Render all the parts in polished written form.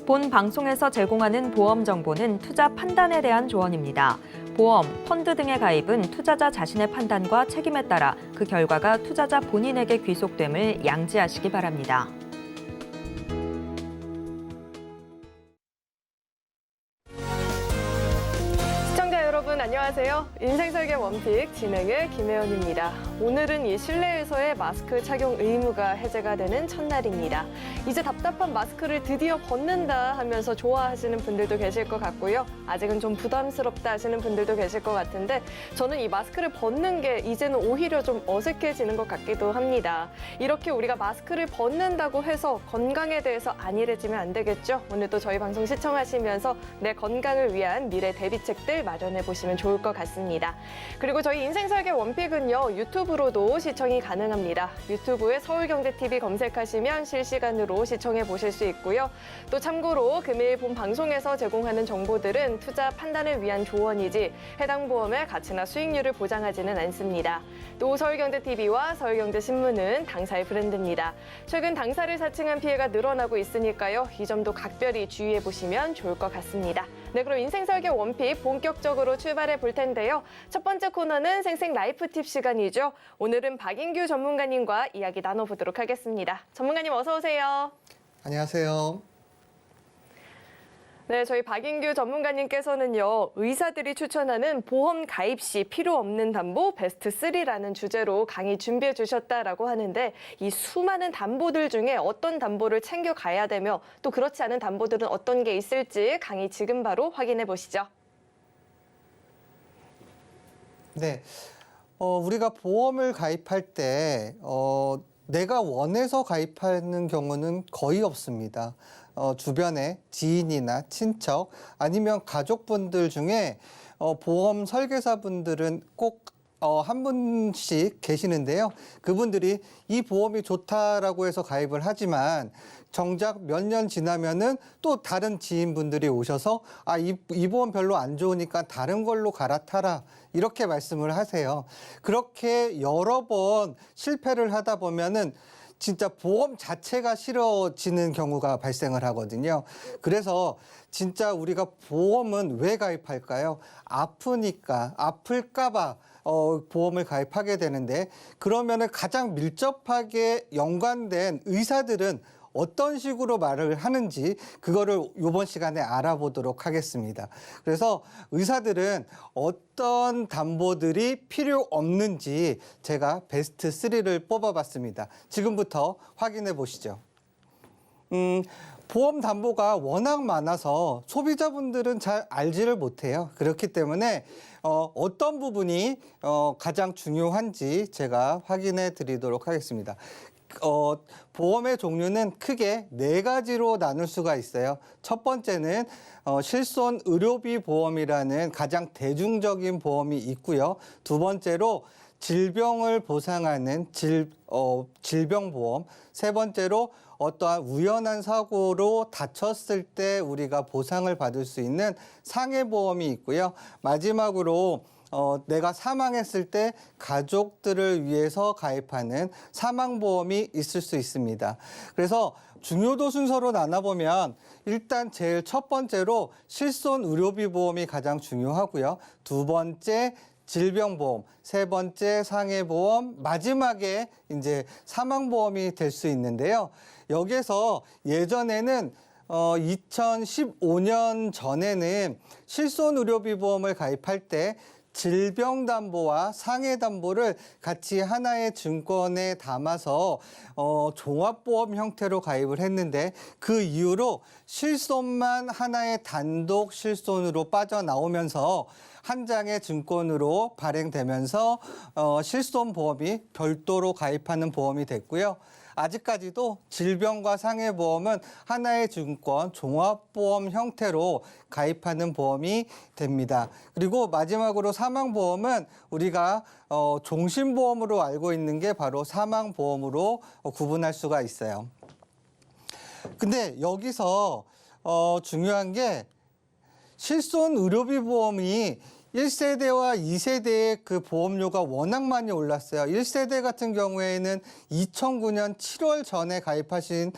본 방송에서 제공하는 보험 정보는 투자 판단에 대한 조언입니다. 보험, 펀드 등의 가입은 투자자 자신의 판단과 책임에 따라 그 결과가 투자자 본인에게 귀속됨을 양지하시기 바랍니다. 시청자 여러분 안녕하세요. 인생설계 원픽 진행의 김혜연입니다. 오늘은 이 실내에서의 마스크 착용 의무가 해제가 되는 첫날입니다. 이제 답답한 마스크를 드디어 벗는다 하면서 좋아하시는 분들도 계실 것 같고요. 아직은 좀 부담스럽다 하시는 분들도 계실 것 같은데 저는 이 마스크를 벗는 게 이제는 오히려 좀 어색해지는 것 같기도 합니다. 이렇게 우리가 마스크를 벗는다고 해서 건강에 대해서 안일해지면 안 되겠죠? 오늘도 저희 방송 시청하시면서 내 건강을 위한 미래 대비책들 마련해 보시면 좋을 것 같습니다. 그리고 저희 인생설계 원픽은요, 유튜브로도 시청이 가능합니다. 유튜브에 서울경제TV 검색하시면 실시간으로 시청해 보실 수 있고요. 또 참고로 금일 본 방송에서 제공하는 정보들은 투자 판단을 위한 조언이지 해당 보험의 가치나 수익률을 보장하지는 않습니다. 또 서울경제TV와 서울경제신문은 당사의 브랜드입니다. 최근 당사를 사칭한 피해가 늘어나고 있으니까요. 이 점도 각별히 주의해 보시면 좋을 것 같습니다. 네, 그럼 인생설계 원픽 본격적으로 출발해 볼 텐데요. 첫 번째 코너는 생생 라이프 팁 시간이죠. 오늘은 박인규 전문가님과 이야기 나눠보도록 하겠습니다. 전문가님 어서 오세요. 안녕하세요. 네, 저희 박인규 전문가님께서는요, 의사들이 추천하는 보험 가입 시 필요 없는 담보 베스트 3라는 주제로 강의 준비해 주셨다라고 하는데 이 수많은 담보들 중에 어떤 담보를 챙겨 가야 되며 또 그렇지 않은 담보들은 어떤 게 있을지 강의 지금 바로 확인해 보시죠. 네, 우리가 보험을 가입할 때 내가 원해서 가입하는 경우는 거의 없습니다. 주변에 지인이나 친척 아니면 가족분들 중에 보험 설계사분들은 꼭 한 분씩 계시는데요. 그분들이 이 보험이 좋다라고 해서 가입을 하지만 정작 몇 년 지나면은 또 다른 지인분들이 오셔서 이 보험 별로 안 좋으니까 다른 걸로 갈아타라 이렇게 말씀을 하세요. 그렇게 여러 번 실패를 하다 보면은 진짜 보험 자체가 싫어지는 경우가 발생을 하거든요. 그래서 진짜 우리가 보험은 왜 가입할까요? 아프니까, 아플까봐 보험을 가입하게 되는데 그러면은 가장 밀접하게 연관된 의사들은 어떤 식으로 말을 하는지 그거를 이번 시간에 알아보도록 하겠습니다. 그래서 의사들은 어떤 담보들이 필요 없는지 제가 베스트 3를 뽑아봤습니다. 지금부터 확인해 보시죠. 보험 담보가 워낙 많아서 소비자분들은 잘 알지를 못해요. 그렇기 때문에 어떤 부분이 가장 중요한지 제가 확인해 드리도록 하겠습니다. 보험의 종류는 크게 4가지로 나눌 수가 있어요. 첫 번째는 실손 의료비 보험이라는 가장 대중적인 보험이 있고요. 두 번째로 질병을 보상하는 질병보험, 세 번째로 어떠한 우연한 사고로 다쳤을 때 우리가 보상을 받을 수 있는 상해보험이 있고요. 마지막으로 내가 사망했을 때 가족들을 위해서 가입하는 사망보험이 있을 수 있습니다. 그래서 중요도 순서로 나눠보면 일단 제일 첫 번째로 실손 의료비 보험이 가장 중요하고요. 두 번째 질병보험, 세 번째 상해보험, 마지막에 이제 사망보험이 될 수 있는데요. 여기에서 예전에는 2015년 전에는 실손 의료비 보험을 가입할 때 질병담보와 상해담보를 같이 하나의 증권에 담아서 종합보험 형태로 가입을 했는데 그 이후로 실손만 하나의 단독 실손으로 빠져나오면서 한 장의 증권으로 발행되면서 실손보험이 별도로 가입하는 보험이 됐고요. 아직까지도 질병과 상해보험은 하나의 증권, 종합보험 형태로 가입하는 보험이 됩니다. 그리고 마지막으로 사망보험은 우리가 종신보험으로 알고 있는 게 바로 사망보험으로 구분할 수가 있어요. 근데 여기서 중요한 게 실손 의료비 보험이 1세대와 2세대의 그 보험료가 워낙 많이 올랐어요. 1세대 같은 경우에는 2009년 7월 전에 가입하신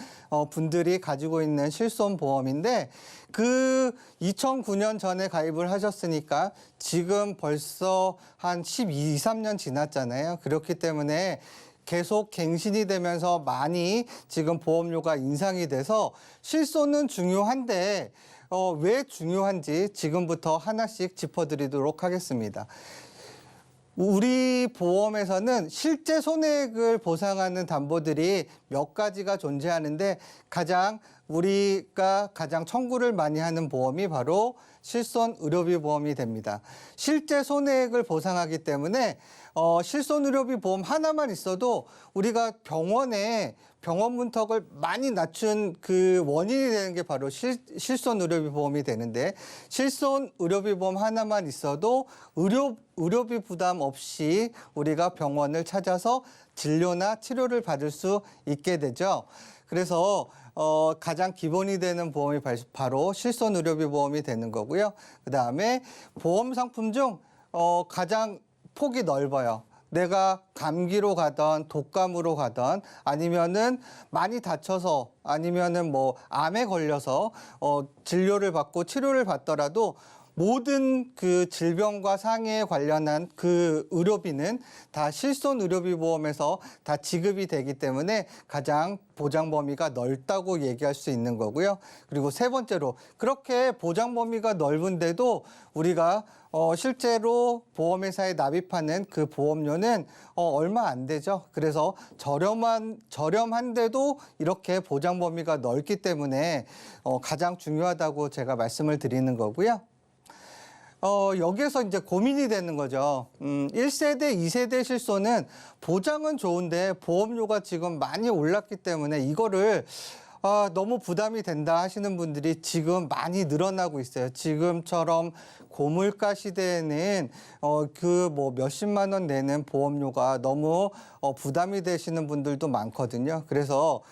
분들이 가지고 있는 실손보험인데 그 2009년 전에 가입을 하셨으니까 지금 벌써 한 12, 13년 지났잖아요. 그렇기 때문에 계속 갱신이 되면서 많이 지금 보험료가 인상이 돼서 실손은 중요한데 왜 중요한지 지금부터 하나씩 짚어드리도록 하겠습니다. 우리 보험에서는 실제 손해액을 보상하는 담보들이 몇 가지가 존재하는데 우리가 가장 청구를 많이 하는 보험이 바로 실손 의료비 보험이 됩니다. 실제 손해액을 보상하기 때문에 실손 의료비 보험 하나만 있어도 우리가 병원 문턱을 많이 낮춘 그 원인이 되는 게 바로 실손 의료비 보험이 되는데 실손 의료비 보험 하나만 있어도 의료비 부담 없이 우리가 병원을 찾아서 진료나 치료를 받을 수 있게 되죠. 그래서 가장 기본이 되는 보험이 바로 실손 의료비 보험이 되는 거고요. 그다음에 보험 상품 중 가장 폭이 넓어요. 내가 감기로 가던 독감으로 가던 아니면은 많이 다쳐서 아니면은 뭐 암에 걸려서 진료를 받고 치료를 받더라도 모든 그 질병과 상해에 관련한 그 의료비는 다 실손 의료비 보험에서 다 지급이 되기 때문에 가장 보장 범위가 넓다고 얘기할 수 있는 거고요. 그리고 세 번째로 그렇게 보장 범위가 넓은데도 우리가 실제로 보험회사에 납입하는 그 보험료는 얼마 안 되죠. 그래서 저렴한데도 이렇게 보장 범위가 넓기 때문에 가장 중요하다고 제가 말씀을 드리는 거고요. 여기에서 이제 고민이 되는 거죠. 1세대, 2세대 실손은 보장은 좋은데 보험료가 지금 많이 올랐기 때문에 이거를 너무 부담이 된다 하시는 분들이 지금 많이 늘어나고 있어요. 지금처럼 고물가 시대에는 그 뭐 몇십만 원 내는 보험료가 너무 부담이 되시는 분들도 많거든요. 그래서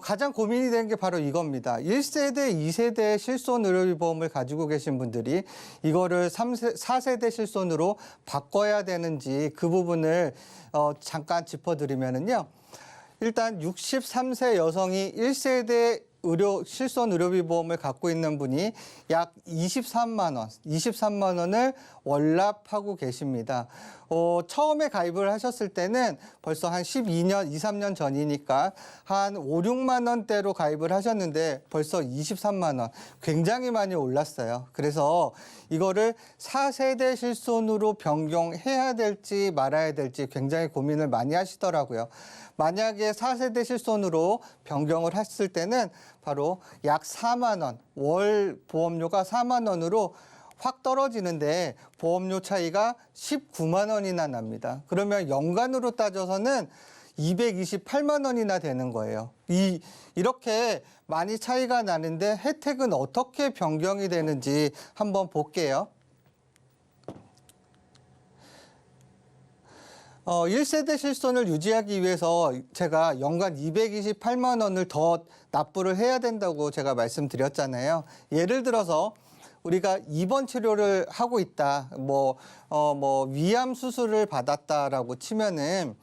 가장 고민이 되는 게 바로 이겁니다. 1세대, 2세대 실손 의료비 보험을 가지고 계신 분들이 이거를 4세대 실손으로 바꿔야 되는지 그 부분을 잠깐 짚어드리면은요. 일단 63세 여성이 1세대 실손 의료비 보험을 갖고 있는 분이 약 23만 원을 월납하고 계십니다. 처음에 가입을 하셨을 때는 벌써 한 12년, 2, 3년 전이니까 한 5, 6만 원대로 가입을 하셨는데 벌써 23만 원. 굉장히 많이 올랐어요. 그래서 이거를 4세대 실손으로 변경해야 될지 말아야 될지 굉장히 고민을 많이 하시더라고요. 만약에 4세대 실손으로 변경을 했을 때는 바로 약 4만 원, 월 보험료가 4만 원으로 확 떨어지는데 보험료 차이가 19만 원이나 납니다. 그러면 연간으로 따져서는 228만 원이나 되는 거예요. 이렇게 많이 차이가 나는데 혜택은 어떻게 변경이 되는지 한번 볼게요. 1세대 실손을 유지하기 위해서 제가 연간 228만 원을 더 납부를 해야 된다고 제가 말씀드렸잖아요. 예를 들어서 우리가 입원 치료를 하고 있다, 위암 수술을 받았다라고 치면은,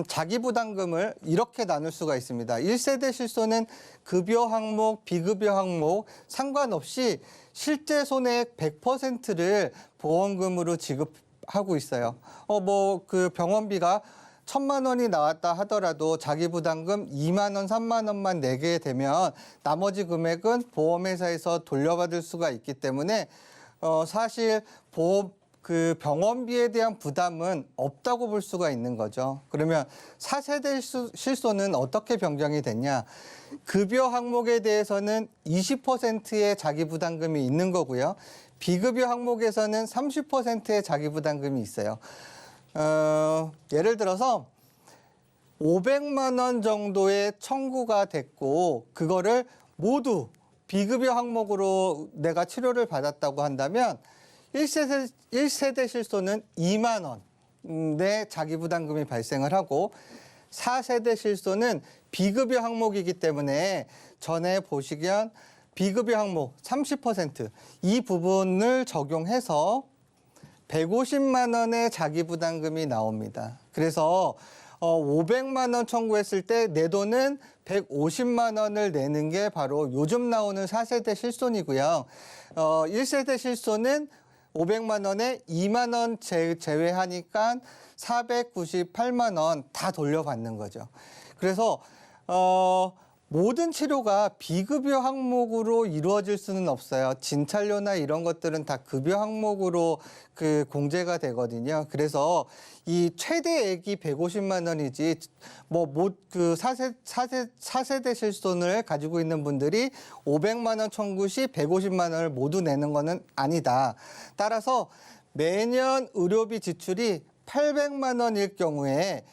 자기 부담금을 이렇게 나눌 수가 있습니다. 1세대 실손은 급여 항목, 비급여 항목 상관없이 실제 손해액 100%를 보험금으로 지급하고 있어요. 그 병원비가 1,000만 원이 나왔다 하더라도 자기 부담금 2만 원, 3만 원만 내게 되면 나머지 금액은 보험회사에서 돌려받을 수가 있기 때문에 사실 병원비에 대한 부담은 없다고 볼 수가 있는 거죠. 그러면 4세대 실손은 어떻게 변경이 됐냐? 급여 항목에 대해서는 20%의 자기 부담금이 있는 거고요. 비급여 항목에서는 30%의 자기 부담금이 있어요. 예를 들어서 500만 원 정도의 청구가 됐고 그거를 모두 비급여 항목으로 내가 치료를 받았다고 한다면 1세대 실손은 2만 원의 자기 부담금이 발생을 하고 4세대 실손은 비급여 항목이기 때문에 전에 보시면 비급여 항목 30% 이 부분을 적용해서 150만 원의 자기부담금이 나옵니다. 그래서 500만 원 청구했을 때 내 돈은 150만 원을 내는 게 바로 요즘 나오는 4세대 실손이고요. 1세대 실손은 500만 원에 2만 원 제외하니까 498만 원 다 돌려받는 거죠. 그래서 모든 치료가 비급여 항목으로 이루어질 수는 없어요. 진찰료나 이런 것들은 다 급여 항목으로 공제가 되거든요. 그래서 이 최대액이 150만 원이지 그 4세대 실손을 가지고 있는 분들이 500만 원 청구 시 150만 원을 모두 내는 거는 아니다. 따라서 매년 의료비 지출이 800만 원일 경우에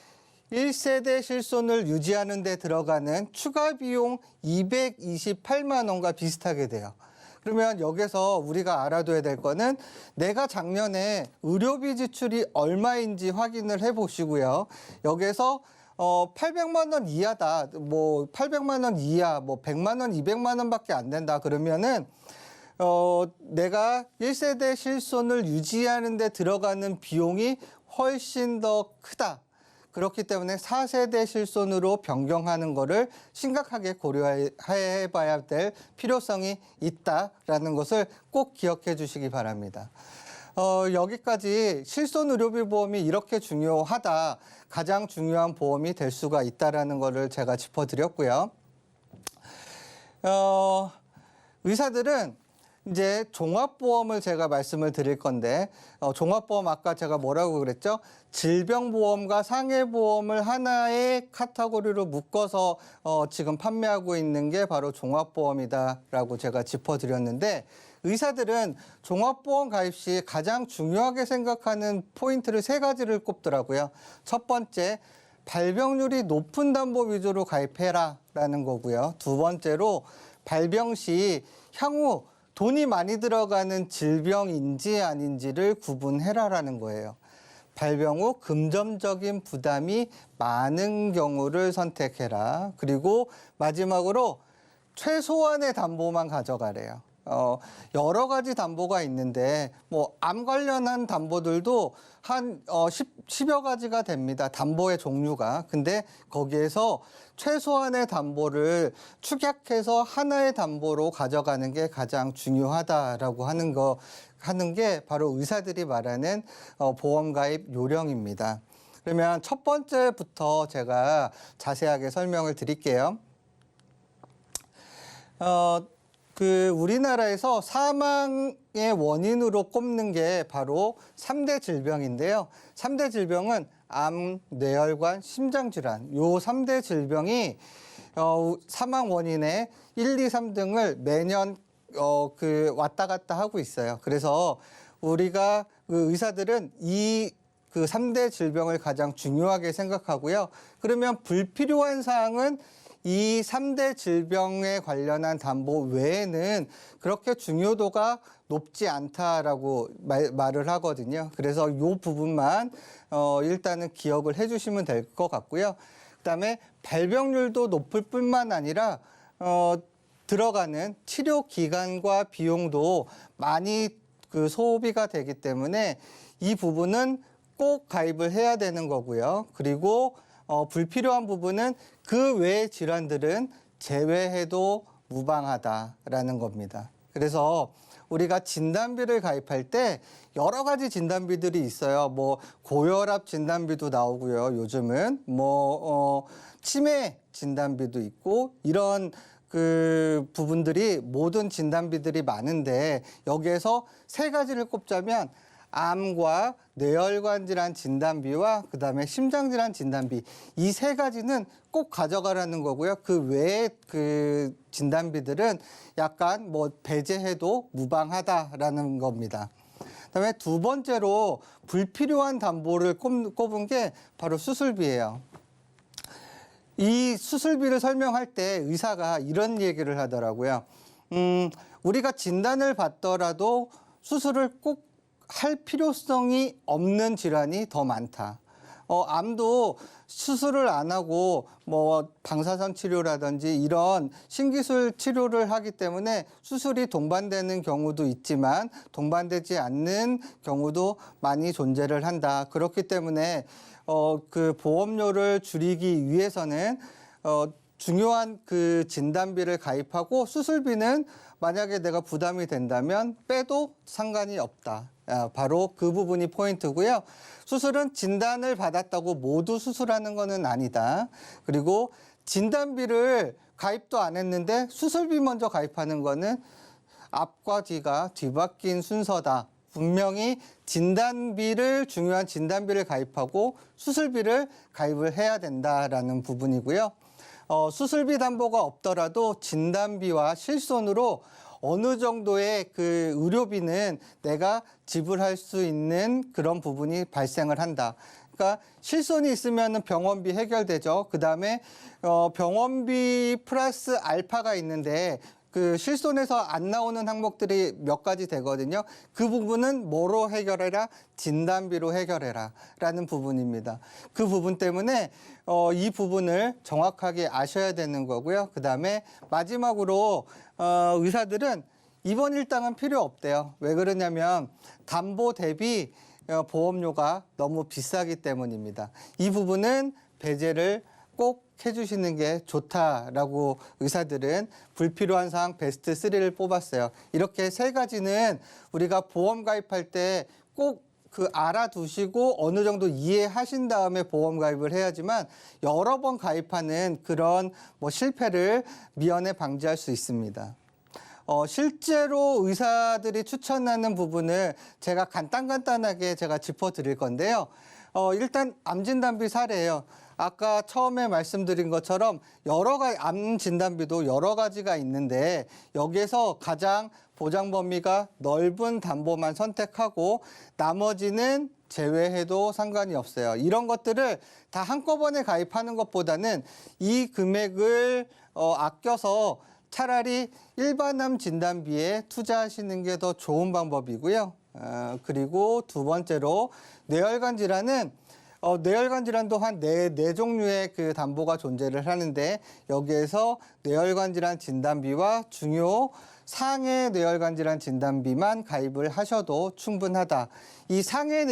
1세대 실손을 유지하는 데 들어가는 추가 비용 228만 원과 비슷하게 돼요. 그러면 여기서 우리가 알아둬야 될 거는 내가 작년에 의료비 지출이 얼마인지 확인을 해 보시고요. 여기서 800만 원 이하다. 800만 원 이하, 100만 원, 200만 원밖에 안 된다. 그러면은 내가 1세대 실손을 유지하는 데 들어가는 비용이 훨씬 더 크다. 그렇기 때문에 4세대 실손으로 변경하는 거를 심각하게 고려해 봐야 될 필요성이 있다라는 것을 꼭 기억해 주시기 바랍니다. 여기까지 실손의료비 보험이 이렇게 중요하다, 가장 중요한 보험이 될 수가 있다라는 거를 제가 짚어드렸고요. 의사들은 이제 종합보험을 제가 말씀을 드릴 건데, 종합보험 아까 제가 뭐라고 그랬죠? 질병보험과 상해보험을 하나의 카테고리로 묶어서 지금 판매하고 있는 게 바로 종합보험이다라고 제가 짚어드렸는데, 의사들은 종합보험 가입 시 가장 중요하게 생각하는 포인트를 3가지를 꼽더라고요. 첫 번째, 발병률이 높은 담보 위주로 가입해라라는 거고요. 두 번째로, 발병 시 향후 돈이 많이 들어가는 질병인지 아닌지를 구분해라라는 거예요. 발병 후 금전적인 부담이 많은 경우를 선택해라. 그리고 마지막으로 최소한의 담보만 가져가래요. 여러 가지 담보가 있는데 암 관련한 담보들도 한 10여 가지가 됩니다. 담보의 종류가. 근데 거기에서 최소한의 담보를 축약해서 하나의 담보로 가져가는 게 가장 중요하다라고 하는 게 바로 의사들이 말하는 보험 가입 요령입니다. 그러면 첫 번째부터 제가 자세하게 설명을 드릴게요. 우리나라에서 사망의 원인으로 꼽는 게 바로 3대 질병인데요. 3대 질병은 암, 뇌혈관, 심장질환. 요 3대 질병이 사망 원인의 1, 2, 3등을 매년 왔다 갔다 하고 있어요. 그래서 우리가 의사들은 이 3대 질병을 가장 중요하게 생각하고요. 그러면 불필요한 사항은 이 3대 질병에 관련한 담보 외에는 그렇게 중요도가 높지 않다라고 말을 하거든요. 그래서 이 부분만 일단은 기억을 해주시면 될 것 같고요. 그다음에 발병률도 높을 뿐만 아니라 들어가는 치료 기간과 비용도 많이 소비가 되기 때문에 이 부분은 꼭 가입을 해야 되는 거고요. 그리고 불필요한 부분은 그 외의 질환들은 제외해도 무방하다라는 겁니다. 그래서 우리가 진단비를 가입할 때 여러 가지 진단비들이 있어요. 고혈압 진단비도 나오고요. 요즘은 치매 진단비도 있고 이런 부분들이 모든 진단비들이 많은데 여기에서 3가지를 꼽자면 암과 뇌혈관 질환 진단비와 그다음에 심장질환 진단비 이 3가지는 꼭 가져가라는 거고요. 그 외의 진단비들은 약간 배제해도 무방하다라는 겁니다. 그다음에 두 번째로 불필요한 담보를 꼽은 게 바로 수술비예요. 이 수술비를 설명할 때 의사가 이런 얘기를 하더라고요. 우리가 진단을 받더라도 수술을 꼭 할 필요성이 없는 질환이 더 많다. 암도 수술을 안 하고 뭐 방사선 치료라든지 이런 신기술 치료를 하기 때문에 수술이 동반되는 경우도 있지만 동반되지 않는 경우도 많이 존재를 한다. 그렇기 때문에 그 보험료를 줄이기 위해서는 중요한 그 진단비를 가입하고 수술비는 만약에 내가 부담이 된다면 빼도 상관이 없다. 바로 그 부분이 포인트고요. 수술은 진단을 받았다고 모두 수술하는 것은 아니다. 그리고 진단비를 가입도 안 했는데 수술비 먼저 가입하는 거는 앞과 뒤가 뒤바뀐 순서다. 분명히 중요한 진단비를 가입하고 수술비를 가입을 해야 된다라는 부분이고요. 수술비 담보가 없더라도 진단비와 실손으로 어느 정도의 그 의료비는 내가 지불할 수 있는 그런 부분이 발생을 한다. 그러니까 실손이 있으면 병원비 해결되죠. 그다음에 병원비 플러스 알파가 있는데 그 실손에서 안 나오는 항목들이 몇 가지 되거든요. 그 부분은 뭐로 해결해라? 진단비로 해결해라 라는 부분입니다. 그 부분 때문에 이 부분을 정확하게 아셔야 되는 거고요. 그다음에 마지막으로 의사들은 입원 일당은 필요 없대요. 왜 그러냐면 담보 대비 보험료가 너무 비싸기 때문입니다. 이 부분은 배제를 꼭 해주시는 게 좋다라고 의사들은 불필요한 사항 베스트 3를 뽑았어요. 이렇게 세 가지는 우리가 보험 가입할 때 꼭 그 알아두시고 어느 정도 이해하신 다음에 보험 가입을 해야지만 여러 번 가입하는 그런 뭐 실패를 미연에 방지할 수 있습니다. 실제로 의사들이 추천하는 부분을 제가 간단하게 제가 짚어드릴 건데요. 일단 암 진단비 사례예요. 아까 처음에 말씀드린 것처럼 암 진단비도 여러 가지가 있는데 여기에서 가장 보장 범위가 넓은 담보만 선택하고 나머지는 제외해도 상관이 없어요. 이런 것들을 다 한꺼번에 가입하는 것보다는 이 금액을 아껴서 차라리 일반암 진단비에 투자하시는 게 더 좋은 방법이고요. 그리고 두 번째로 뇌혈관 질환은 뇌혈관 질환도 한 네 종류의 그 담보가 존재를 하는데 여기에서 뇌혈관 질환 진단비와 중요 상해 뇌혈관 질환 진단비만 가입을 하셔도 충분하다. 이 상해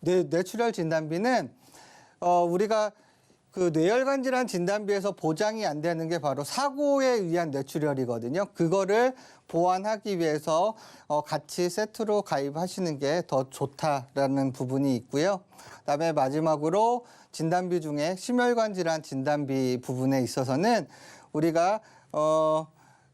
뇌출혈 진단비는 우리가 그 뇌혈관 질환 진단비에서 보장이 안 되는 게 바로 사고에 의한 뇌출혈이거든요. 그거를 보완하기 위해서 같이 세트로 가입하시는 게 더 좋다라는 부분이 있고요. 그다음에 마지막으로 진단비 중에 심혈관 질환 진단비 부분에 있어서는 우리가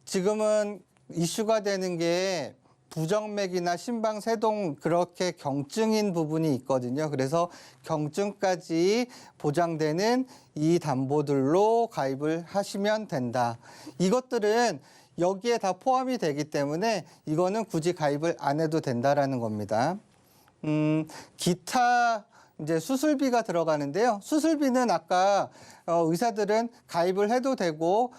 지금은 이슈가 되는 게 부정맥이나 심방세동 그렇게 경증인 부분이 있거든요. 그래서 경증까지 보장되는 이 담보들로 가입을 하시면 된다. 이것들은 여기에 다 포함이 되기 때문에 이거는 굳이 가입을 안 해도 된다라는 겁니다. 기타 이제 수술비가 들어가는데요. 수술비는 아까 의사들은 가입을 해도 되고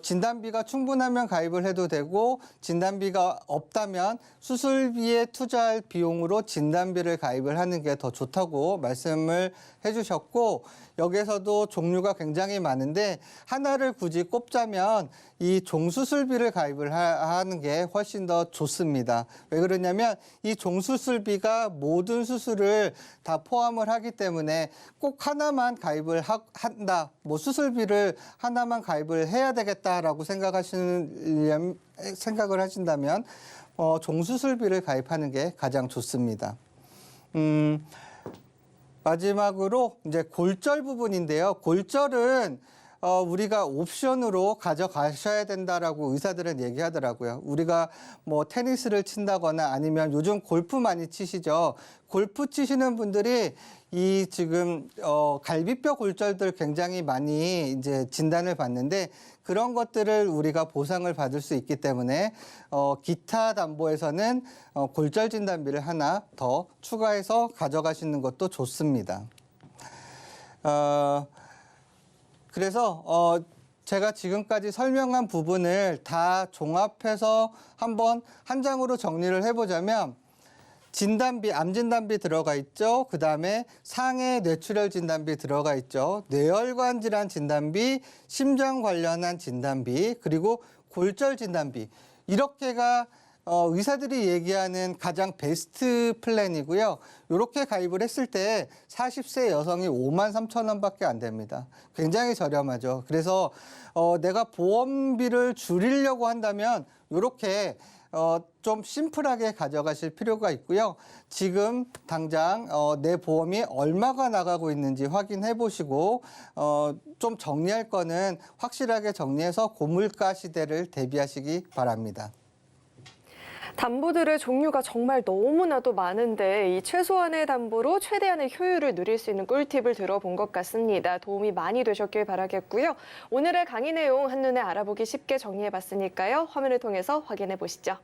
진단비가 충분하면 가입을 해도 되고 진단비가 없다면 수술비에 투자할 비용으로 진단비를 가입을 하는 게 더 좋다고 말씀을 해주셨고 여기에서도 종류가 굉장히 많은데 하나를 굳이 꼽자면 이 종수술비를 가입을 하는 게 훨씬 더 좋습니다. 왜 그러냐면 이 종수술비가 모든 수술을 다 포함을 하기 때문에 꼭 하나만 가입을 한다. 뭐 수술비를 하나만 가입을 해야 되겠다라고 생각을 하신다면 종수술비를 가입하는 게 가장 좋습니다. 마지막으로 이제 골절 부분인데요. 골절은 우리가 옵션으로 가져가셔야 된다라고 의사들은 얘기하더라고요. 우리가 뭐 테니스를 친다거나 아니면 요즘 골프 많이 치시죠. 골프 치시는 분들이 이 지금 갈비뼈 골절들 굉장히 많이 이제 진단을 받는데 그런 것들을 우리가 보상을 받을 수 있기 때문에 기타 담보에서는 골절 진단비를 하나 더 추가해서 가져가시는 것도 좋습니다. 그래서 제가 지금까지 설명한 부분을 다 종합해서 한번 한 장으로 정리를 해보자면 진단비, 암 진단비 들어가 있죠. 그다음에 상해 뇌출혈 진단비 들어가 있죠. 뇌혈관 질환 진단비, 심장 관련한 진단비, 그리고 골절 진단비. 이렇게가 의사들이 얘기하는 가장 베스트 플랜이고요. 이렇게 가입을 했을 때 40세 여성이 5만 3천 원밖에 안 됩니다. 굉장히 저렴하죠. 그래서 내가 보험비를 줄이려고 한다면 이렇게 좀 심플하게 가져가실 필요가 있고요. 지금 당장 내 보험이 얼마가 나가고 있는지 확인해 보시고 좀 정리할 거는 확실하게 정리해서 고물가 시대를 대비하시기 바랍니다. 담보들의 종류가 정말 너무나도 많은데 이 최소한의 담보로 최대한의 효율을 누릴 수 있는 꿀팁을 들어본 것 같습니다. 도움이 많이 되셨길 바라겠고요. 오늘의 강의 내용 한눈에 알아보기 쉽게 정리해봤으니까요. 화면을 통해서 확인해 보시죠.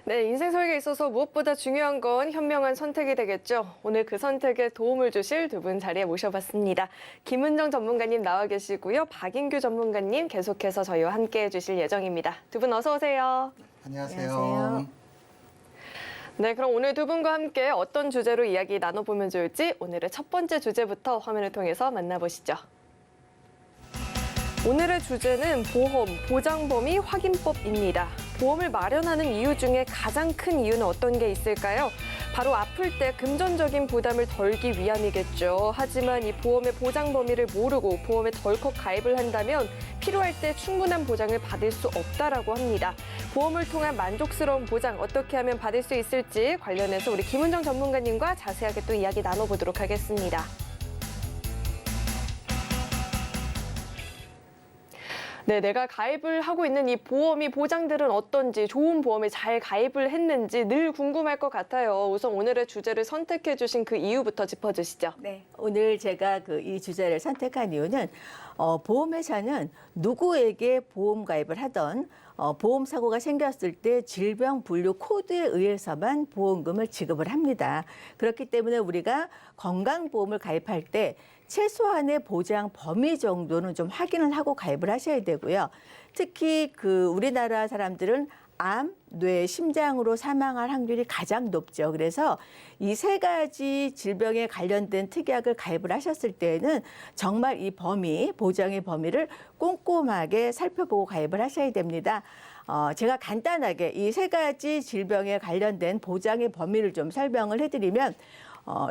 네, 인생 설계에 있어서 무엇보다 중요한 건 현명한 선택이 되겠죠. 오늘 그 선택에 도움을 주실 두 분 자리에 모셔봤습니다. 김은정 전문가님 나와 계시고요. 박인규 전문가님 계속해서 저희와 함께해 주실 예정입니다. 두 분 어서 오세요. 안녕하세요. 안녕하세요. 네, 그럼 오늘 두 분과 함께 어떤 주제로 이야기 나눠보면 좋을지 오늘의 첫 번째 주제부터 화면을 통해서 만나보시죠. 오늘의 주제는 보험, 보장 범위 확인법입니다. 보험을 마련하는 이유 중에 가장 큰 이유는 어떤 게 있을까요? 바로 아플 때 금전적인 부담을 덜기 위함이겠죠. 하지만 이 보험의 보장 범위를 모르고 보험에 덜컥 가입을 한다면 필요할 때 충분한 보장을 받을 수 없다라고 합니다. 보험을 통한 만족스러운 보장 어떻게 하면 받을 수 있을지 관련해서 우리 김은정 전문가님과 자세하게 또 이야기 나눠보도록 하겠습니다. 네, 내가 가입을 하고 있는 이 보험이 보장들은 어떤지, 좋은 보험에 잘 가입을 했는지 늘 궁금할 것 같아요. 우선 오늘의 주제를 선택해 주신 그 이유부터 짚어주시죠. 네, 오늘 제가 이 주제를 선택한 이유는 보험회사는 누구에게 보험 가입을 하던 보험 사고가 생겼을 때 질병 분류 코드에 의해서만 보험금을 지급을 합니다. 그렇기 때문에 우리가 건강보험을 가입할 때 최소한의 보장 범위 정도는 좀 확인을 하고 가입을 하셔야 되고요. 특히 우리나라 사람들은 암, 뇌, 심장으로 사망할 확률이 가장 높죠. 그래서 이 세 가지 질병에 관련된 특약을 가입을 하셨을 때에는 정말 이 범위, 보장의 범위를 꼼꼼하게 살펴보고 가입을 하셔야 됩니다. 제가 간단하게 이 세 가지 질병에 관련된 보장의 범위를 좀 설명을 해드리면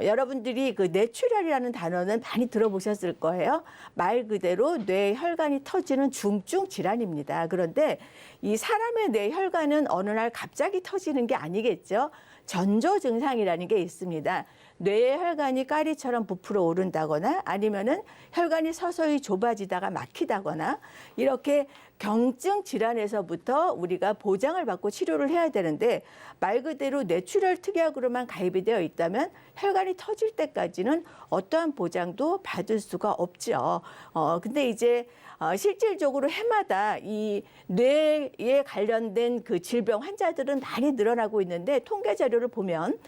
여러분들이 뇌출혈이라는 단어는 많이 들어보셨을 거예요. 말 그대로 뇌혈관이 터지는 중증 질환입니다. 그런데 이 사람의 뇌혈관은 어느 날 갑자기 터지는 게 아니겠죠. 전조 증상이라는 게 있습니다. 뇌의 혈관이 까리처럼 부풀어 오른다거나 아니면은 혈관이 서서히 좁아지다가 막히다거나 이렇게 경증 질환에서부터 우리가 보장을 받고 치료를 해야 되는데 말 그대로 뇌출혈 특약으로만 가입이 되어 있다면 혈관이 터질 때까지는 어떠한 보장도 받을 수가 없죠. 근데 이제 실질적으로 해마다 이 뇌에 관련된 그 질병 환자들은 많이 늘어나고 있는데 통계 자료를 보면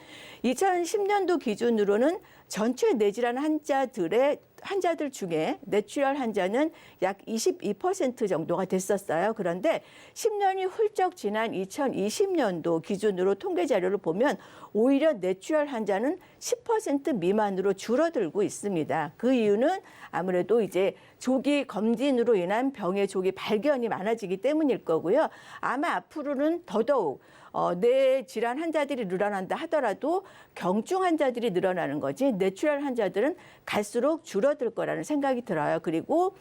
2010년도 기준으로는 전체 뇌질환 환자들 중에 뇌출혈 환자는 약 22% 정도가 됐었어요. 그런데 10년이 훌쩍 지난 2020년도 기준으로 통계 자료를 보면 오히려 뇌출혈 환자는 10% 미만으로 줄어들고 있습니다. 그 이유는 아무래도 이제 조기 검진으로 인한 병의 조기 발견이 많아지기 때문일 거고요. 아마 앞으로는 더더욱 뇌 질환 환자들이 늘어난다 하더라도 경증 환자들이 늘어나는 거지 뇌출혈 환자들은 갈수록 줄어들 거라는 생각이 들어요. 그리고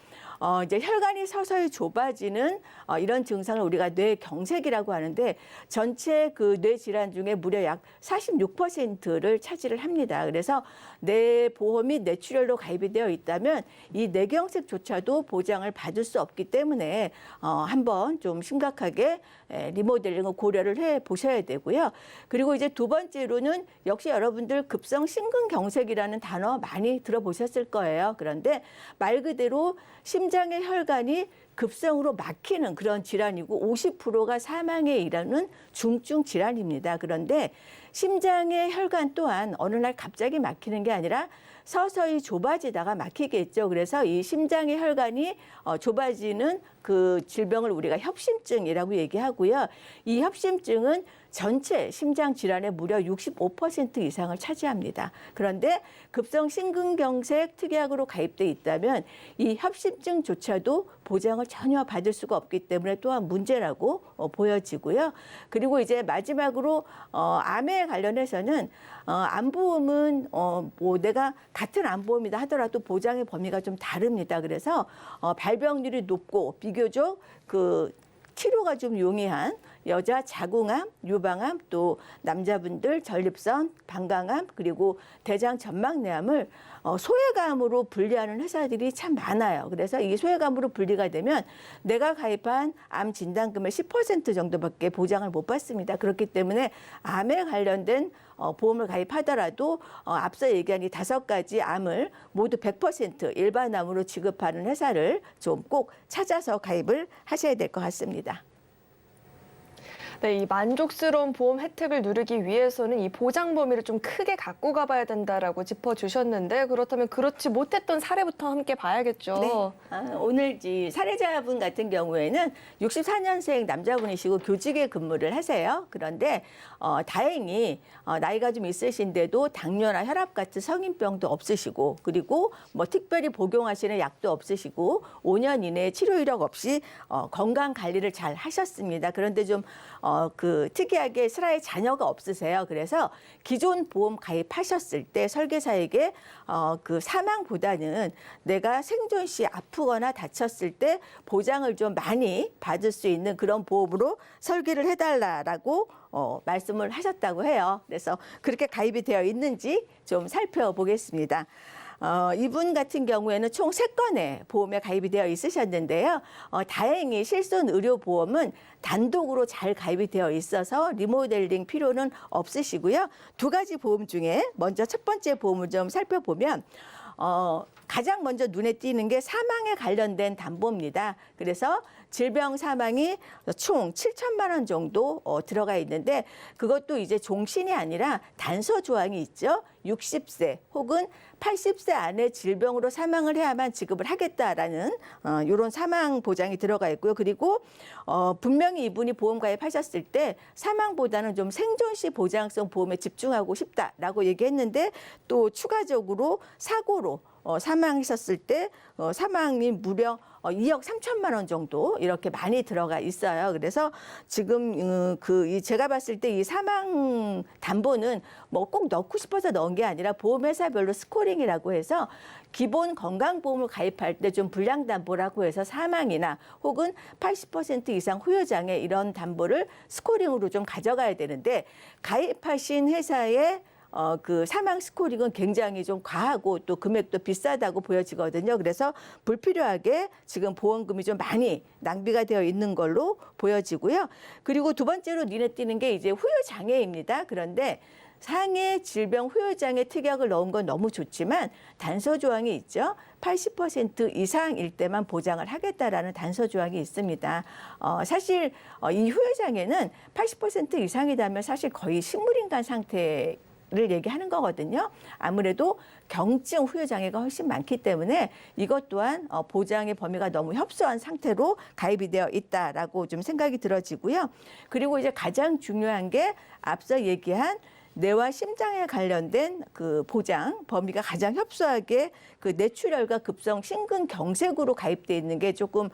이제 혈관이 서서히 좁아지는 이런 증상을 우리가 뇌경색이라고 하는데 전체 그 뇌 질환 중에 무려 약 46%를 차지를 합니다. 그래서 뇌보험이 뇌출혈로 가입이 되어 있다면 이 뇌경색조차도 보장을 받을 수 없기 때문에 한번 좀 심각하게 리모델링을 고려를 해 보셔야 되고요. 그리고 이제 두 번째로는 역시 여러분들 급성 심근경색이라는 단어 많이 들어보셨을 거예요. 그런데 말 그대로 심장의 혈관이 급성으로 막히는 그런 질환이고 50%가 사망에 이르는 중증 질환입니다. 그런데 심장의 혈관 또한 어느 날 갑자기 막히는 게 아니라 서서히 좁아지다가 막히겠죠. 그래서 이 심장의 혈관이 좁아지는 그 질병을 우리가 협심증이라고 얘기하고요. 이 협심증은 전체 심장 질환의 무려 65% 이상을 차지합니다. 그런데 급성 심근경색 특약으로 가입돼 있다면 이 협심증조차도 보장을 전혀 받을 수가 없기 때문에 또한 문제라고 보여지고요. 그리고 이제 마지막으로 암에 관련해서는 암보험은 뭐 내가 같은 암보험이다 하더라도 보장의 범위가 좀 다릅니다. 그래서 발병률이 높고 비교적 그 치료가 좀 용이한 여자 자궁암, 유방암, 또 남자분들 전립선, 방광암, 그리고 대장 전막내암을 소외감으로 분리하는 회사들이 참 많아요. 그래서 이 소외감으로 분리가 되면 내가 가입한 암 진단금의 10% 정도밖에 보장을 못 받습니다. 그렇기 때문에 암에 관련된 보험을 가입하더라도 앞서 얘기한 이 5가지 암을 모두 100% 일반암으로 지급하는 회사를 좀 꼭 찾아서 가입을 하셔야 될 것 같습니다. 네, 이 만족스러운 보험 혜택을 누리기 위해서는 이 보장 범위를 좀 크게 갖고 가봐야 된다라고 짚어주셨는데 그렇다면 그렇지 못했던 사례부터 함께 봐야겠죠. 네. 오늘 이 사례자분 같은 경우에는 64년생 남자분이시고 교직에 근무를 하세요. 그런데 다행히 나이가 좀 있으신데도 당뇨나 혈압 같은 성인병도 없으시고 그리고 뭐 특별히 복용하시는 약도 없으시고 5년 이내에 치료 이력 없이 건강 관리를 잘 하셨습니다. 그런데 좀 그 특이하게 슬하에 자녀가 없으세요. 그래서 기존 보험 가입하셨을 때 설계사에게 그 사망보다는 내가 생존 시 아프거나 다쳤을 때 보장을 좀 많이 받을 수 있는 그런 보험으로 설계를 해달라고 말씀을 하셨다고 해요. 그래서 그렇게 가입이 되어 있는지 좀 살펴보겠습니다. 이분 같은 경우에는 총 3건의 보험에 가입이 되어 있으셨는데요. 다행히 실손의료보험은 단독으로 잘 가입이 되어 있어서 리모델링 필요는 없으시고요. 2가지 보험 중에 먼저 첫 번째 보험을 좀 살펴보면 가장 먼저 눈에 띄는 게 사망에 관련된 담보입니다. 그래서 질병 사망이 총 7천만 원 정도 들어가 있는데 그것도 이제 종신이 아니라 단서 조항이 있죠. 60세 혹은 80세 안에 질병으로 사망을 해야만 지급을 하겠다라는 이런 사망 보장이 들어가 있고요. 그리고 분명히 이분이 보험 가입하셨을 때 사망보다는 좀 생존 시 보장성 보험에 집중하고 싶다라고 얘기했는데 또 추가적으로 사고로 사망하셨을 때 사망이 무려 2억 3천만 원 정도 이렇게 많이 들어가 있어요. 그래서 지금 제가 봤을 때 이 사망 담보는 뭐 꼭 넣고 싶어서 넣은 게 아니라 보험회사별로 스코링이라고 해서 기본 건강보험을 가입할 때 좀 불량담보라고 해서 사망이나 혹은 80% 이상 후유장애 이런 담보를 스코링으로 좀 가져가야 되는데 가입하신 회사의 그 사망 스코링은 굉장히 좀 과하고 또 금액도 비싸다고 보여지거든요. 그래서 불필요하게 지금 보험금이 좀 많이 낭비가 되어 있는 걸로 보여지고요. 그리고 두 번째로 눈에 띄는 게 이제 후유장애입니다. 그런데 상해 질병 후유장애 특약을 넣은 건 너무 좋지만 단서 조항이 있죠. 80% 이상일 때만 보장을 하겠다라는 단서 조항이 있습니다. 사실 이 후유장애는 80% 이상이라면 사실 거의 식물인간 상태 를 얘기하는 거거든요. 아무래도 경증 후유장애가 훨씬 많기 때문에 이것 또한 보장의 범위가 너무 협소한 상태로 가입이 되어 있다라고 좀 생각이 들어지고요. 그리고 이제 가장 중요한 게 앞서 얘기한 뇌와 심장에 관련된 그 보장 범위가 가장 협소하게 그 뇌출혈과 급성 심근경색으로 가입돼 있는 게 조금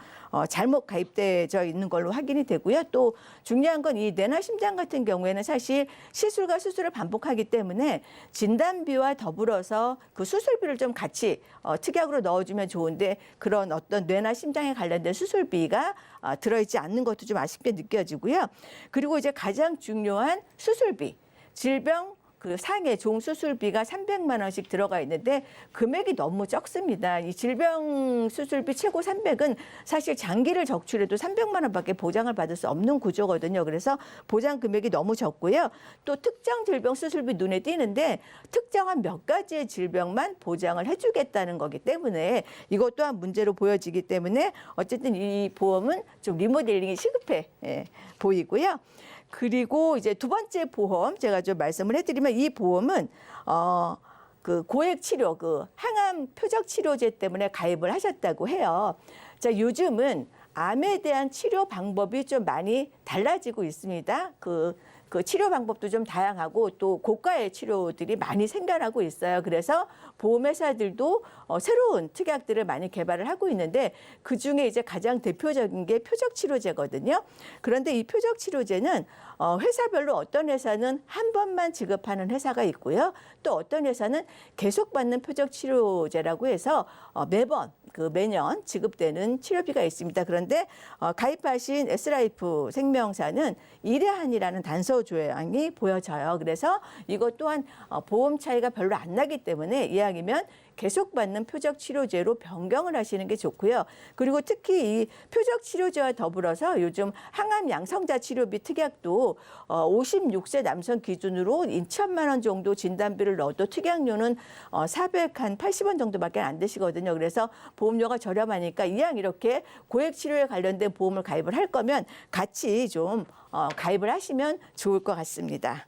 잘못 가입되어 있는 걸로 확인이 되고요. 또 중요한 건 이 뇌나 심장 같은 경우에는 사실 시술과 수술을 반복하기 때문에 진단비와 더불어서 그 수술비를 좀 같이 특약으로 넣어주면 좋은데 그런 어떤 뇌나 심장에 관련된 수술비가 들어있지 않는 것도 좀 아쉽게 느껴지고요. 그리고 이제 가장 중요한 수술비. 질병 그 상해 종수술비가 300만 원씩 들어가 있는데 금액이 너무 적습니다. 이 질병 수술비 최고 300은 사실 장기를 적출해도 300만 원밖에 보장을 받을 수 없는 구조거든요. 그래서 보장 금액이 너무 적고요. 또 특정 질병 수술비 눈에 띄는데 특정한 몇 가지의 질병만 보장을 해주겠다는 거기 때문에 이것 또한 문제로 보여지기 때문에 어쨌든 이 보험은 좀 리모델링이 시급해 보이고요. 그리고 이제 두 번째 보험 제가 좀 말씀을 해드리면 이 보험은 그 고액 치료, 그 항암 표적 치료제 때문에 가입을 하셨다고 해요. 자, 요즘은 암에 대한 치료 방법이 좀 많이 달라지고 있습니다. 그 치료 방법도 좀 다양하고 또 고가의 치료들이 많이 생겨나고 있어요. 그래서 보험회사들도 새로운 특약들을 많이 개발을 하고 있는데 그중에 이제 가장 대표적인 게 표적치료제거든요. 그런데 이 표적치료제는 회사별로 어떤 회사는 한 번만 지급하는 회사가 있고요. 또 어떤 회사는 계속 받는 표적치료제라고 해서 매년 지급되는 치료비가 있습니다. 그런데 가입하신 S라이프 생명사는 일회한이라는 단서 조항이 보여져요. 그래서 이것 또한 보험 차이가 별로 안 나기 때문에 이왕이면 계속 받는 표적 치료제로 변경을 하시는 게 좋고요. 그리고 특히 이 표적 치료제와 더불어서 요즘 항암 양성자 치료비 특약도 56세 남성 기준으로 2천만 원 정도 진단비를 넣어도 특약료는 480원 정도밖에 안 되시거든요. 그래서 보험료가 저렴하니까 이왕 이렇게 고액 치료에 관련된 보험을 가입을 할 거면 같이 좀 가입을 하시면 좋을 것 같습니다.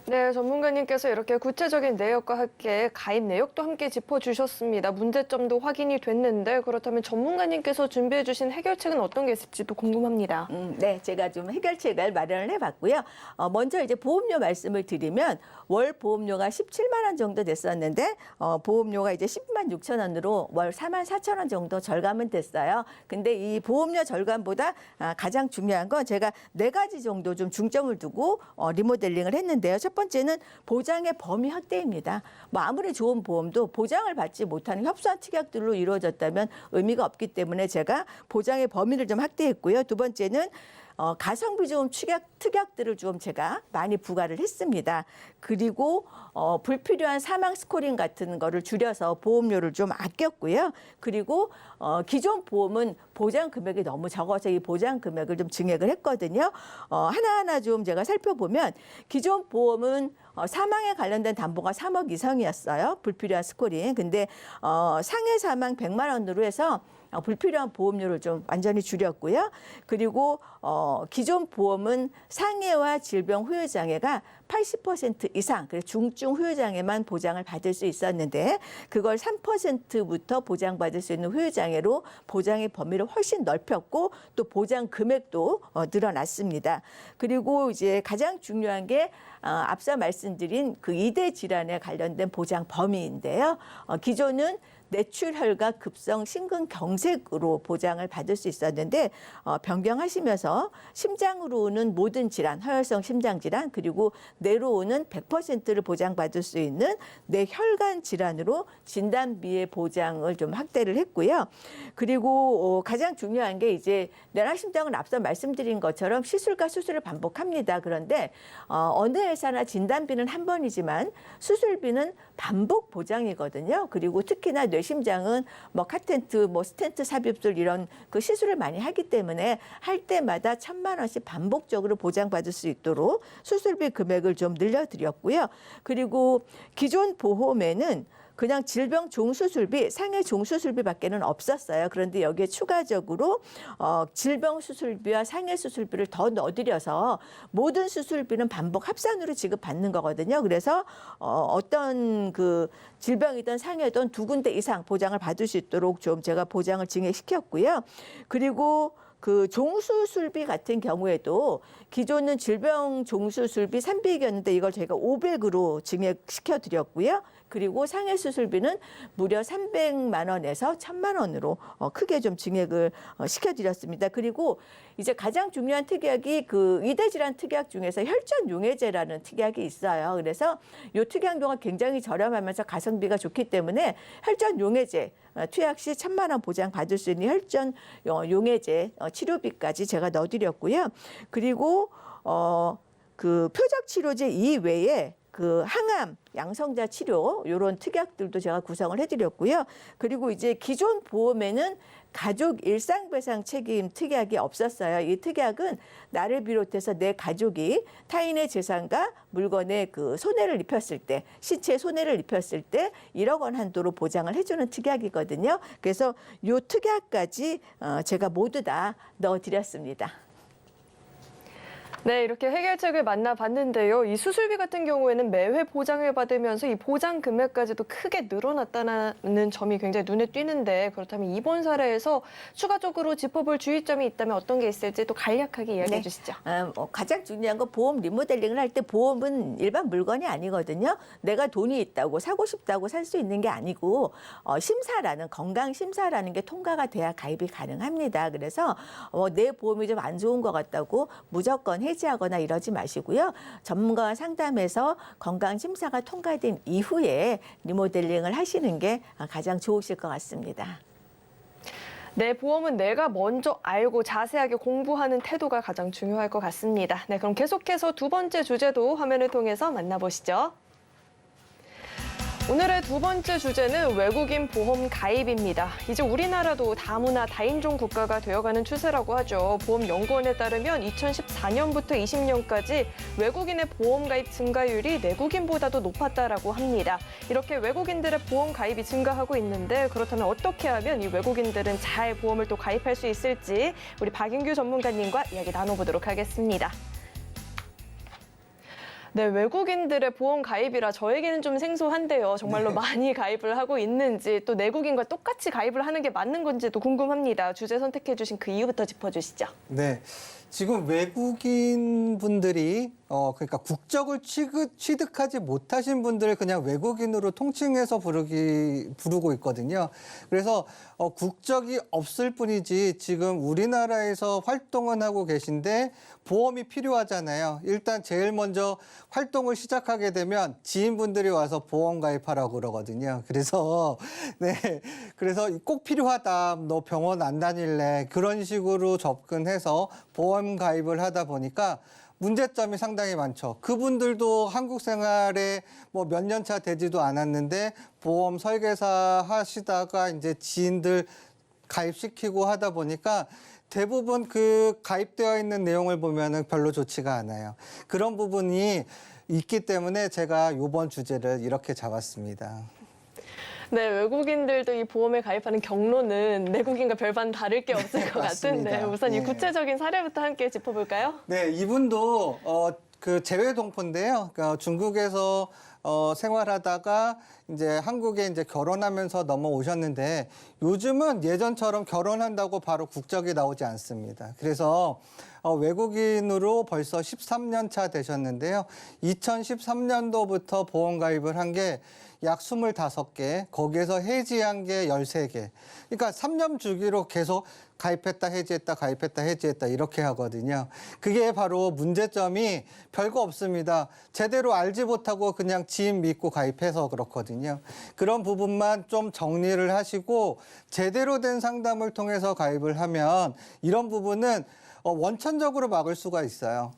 네, 전문가님께서 이렇게 구체적인 내역과 함께 가입 내역도 함께 짚어주셨습니다. 문제점도 확인이 됐는데 그렇다면 전문가님께서 준비해 주신 해결책은 어떤 게 있을지도 궁금합니다. 네, 제가 좀 해결책을 마련을 해봤고요. 먼저 이제 보험료 말씀을 드리면 월 보험료가 17만 원 정도 됐었는데 보험료가 이제 10만 6천 원으로 월 4만 4천 원 정도 절감은 됐어요. 근데 이 보험료 절감보다 가장 중요한 건 제가 4가지 정도 좀 중점을 두고 리모델링을 했는데요. 첫 번째는 보장의 범위 확대입니다. 뭐 아무리 좋은 보험도 보장을 받지 못하는 협소한 특약들로 이루어졌다면 의미가 없기 때문에 제가 보장의 범위를 좀 확대했고요. 두 번째는 가성비 좋은 특약들을 좀 제가 많이 부과를 했습니다. 그리고 불필요한 사망 스코링 같은 거를 줄여서 보험료를 좀 아꼈고요. 그리고 기존 보험은 보장 금액이 너무 적어서 이 보장 금액을 좀 증액을 했거든요. 하나하나 좀 제가 살펴보면 기존 보험은 사망에 관련된 담보가 3억 이상이었어요. 불필요한 스코링. 근데 상해 사망 100만 원으로 해서 불필요한 보험료를 좀 완전히 줄였고요. 그리고 기존 보험은 상해와 질병 후유장애가 80% 이상, 그래서 중증 후유장애만 보장을 받을 수 있었는데 그걸 3%부터 보장받을 수 있는 후유장애로 보장의 범위를 훨씬 넓혔고 또 보장 금액도 늘어났습니다. 그리고 이제 가장 중요한 게 앞서 말씀드린 그 2대 질환에 관련된 보장 범위인데요. 기존은 뇌출혈과 급성 심근경색으로 보장을 받을 수 있었는데 변경하시면서 심장으로 오는 모든 질환, 허혈성 심장질환 그리고 뇌로 오는 100%를 보장받을 수 있는 뇌혈관 질환으로 진단비의 보장을 좀 확대를 했고요. 그리고 가장 중요한 게 이제 뇌랑심장은 앞서 말씀드린 것처럼 시술과 수술을 반복합니다. 그런데 어느 회사나 진단비는 한 번이지만 수술비는 반복 보장이거든요. 그리고 특히나 뇌심장은 뭐 카텐트, 뭐 스텐트 삽입술 이런 그 시술을 많이 하기 때문에 할 때마다 1,000만 원씩 반복적으로 보장받을 수 있도록 수술비 금액을 좀 늘려드렸고요. 그리고 기존 보험에는 그냥 질병 종수술비, 상해 종수술비밖에는 없었어요. 그런데 여기에 추가적으로 질병 수술비와 상해 수술비를 더 넣어드려서 모든 수술비는 반복 합산으로 지급받는 거거든요. 그래서 어떤 그 질병이든 상해든 2군데 이상 보장을 받을 수 있도록 좀 제가 보장을 증액시켰고요. 그리고 그 종수술비 같은 경우에도 기존은 질병 종수술비 300이었는데 이걸 저희가 500으로 증액시켜 드렸고요. 그리고 상해 수술비는 무려 300만 원에서 1,000만 원으로 크게 좀 증액을 시켜드렸습니다. 그리고 이제 가장 중요한 특약이 그 위대 질환 특약 중에서 혈전 용해제라는 특약이 있어요. 그래서 이 특약료가 굉장히 저렴하면서 가성비가 좋기 때문에 혈전 용해제 투약 시 1,000만 원 보장 받을 수 있는 혈전 용해제 치료비까지 제가 넣어드렸고요. 그리고 그 표적 치료제 이외에 그 항암, 양성자 치료 이런 특약들도 제가 구성을 해드렸고요. 그리고 이제 기존 보험에는 가족 일상배상 책임 특약이 없었어요. 이 특약은 나를 비롯해서 내 가족이 타인의 재산과 물건에 그 손해를 입혔을 때, 신체에 손해를 입혔을 때 1억 원 한도로 보장을 해주는 특약이거든요. 그래서 이 특약까지 제가 모두 다 넣어드렸습니다. 네, 이렇게 해결책을 만나봤는데요. 이 수술비 같은 경우에는 매회 보장을 받으면서 이 보장 금액까지도 크게 늘어났다는 점이 굉장히 눈에 띄는데 그렇다면 이번 사례에서 추가적으로 짚어볼 주의점이 있다면 어떤 게 있을지 또 간략하게 이야기해 주시죠. 가장 중요한 건 보험 리모델링을 할 때 보험은 일반 물건이 아니거든요. 내가 돈이 있다고 사고 싶다고 살 수 있는 게 아니고 심사라는 건강 심사라는 게 통과가 돼야 가입이 가능합니다. 그래서 내 보험이 좀 안 좋은 것 같다고 무조건 해지하거나 이러지 마시고요. 전문가와 상담해서 건강 심사가 통과된 이후에 리모델링을 하시는 게 가장 좋으실 것 같습니다. 내 보험은 내가 먼저 알고 자세하게 공부하는 태도가 가장 중요할 것 같습니다. 네, 그럼 계속해서 두 번째 주제도 화면을 통해서 만나보시죠. 오늘의 두 번째 주제는 외국인 보험 가입입니다. 이제 우리나라도 다문화 다인종 국가가 되어가는 추세라고 하죠. 보험연구원에 따르면 2014년부터 20년까지 외국인의 보험 가입 증가율이 내국인보다도 높았다라고 합니다. 이렇게 외국인들의 보험 가입이 증가하고 있는데 그렇다면 어떻게 하면 이 외국인들은 잘 보험을 또 가입할 수 있을지 우리 박인규 전문가님과 이야기 나눠보도록 하겠습니다. 네, 외국인들의 보험 가입이라 저에게는 좀 생소한데요. 정말로 많이 가입을 하고 있는지 또 내국인과 똑같이 가입을 하는 게 맞는 건지도 궁금합니다. 주제 선택해 주신 그 이유부터 짚어주시죠. 네. 지금 외국인 분들이 그러니까 국적을 취득하지 못하신 분들을 그냥 외국인으로 통칭해서 부르고 있거든요. 그래서 국적이 없을 뿐이지 지금 우리나라에서 활동은 하고 계신데 보험이 필요하잖아요. 일단 제일 먼저 활동을 시작하게 되면 지인분들이 와서 보험 가입하라고 그러거든요. 그래서 그래서 꼭 필요하다. 너 병원 안 다닐래? 그런 식으로 접근해서 보험 가입을 하다 보니까 문제점이 상당히 많죠. 그분들도 한국 생활에 뭐 몇 년 차 되지도 않았는데 보험 설계사 하시다가 이제 지인들 가입시키고 하다 보니까 대부분 그 가입되어 있는 내용을 보면은 별로 좋지가 않아요. 그런 부분이 있기 때문에 제가 이번 주제를 이렇게 잡았습니다. 네, 외국인들도 이 보험에 가입하는 경로는 내국인과 별반 다를 게 없을 것 같은데 우선 이 구체적인 사례부터 함께 짚어볼까요? 네, 이분도 그 재외 동포인데요. 그러니까 중국에서 생활하다가 이제 한국에 이제 결혼하면서 넘어오셨는데 요즘은 예전처럼 결혼한다고 바로 국적이 나오지 않습니다. 그래서 외국인으로 벌써 13년 차 되셨는데요. 2013년도부터 보험 가입을 한 게 약 25개, 거기에서 해지한 게 13개. 그러니까 3년 주기로 계속 가입했다, 해지했다, 가입했다, 해지했다 이렇게 하거든요. 그게 바로 문제점이 별거 없습니다. 제대로 알지 못하고 그냥 지인 믿고 가입해서 그렇거든요. 그런 부분만 좀 정리를 하시고 제대로 된 상담을 통해서 가입을 하면 이런 부분은 원천적으로 막을 수가 있어요.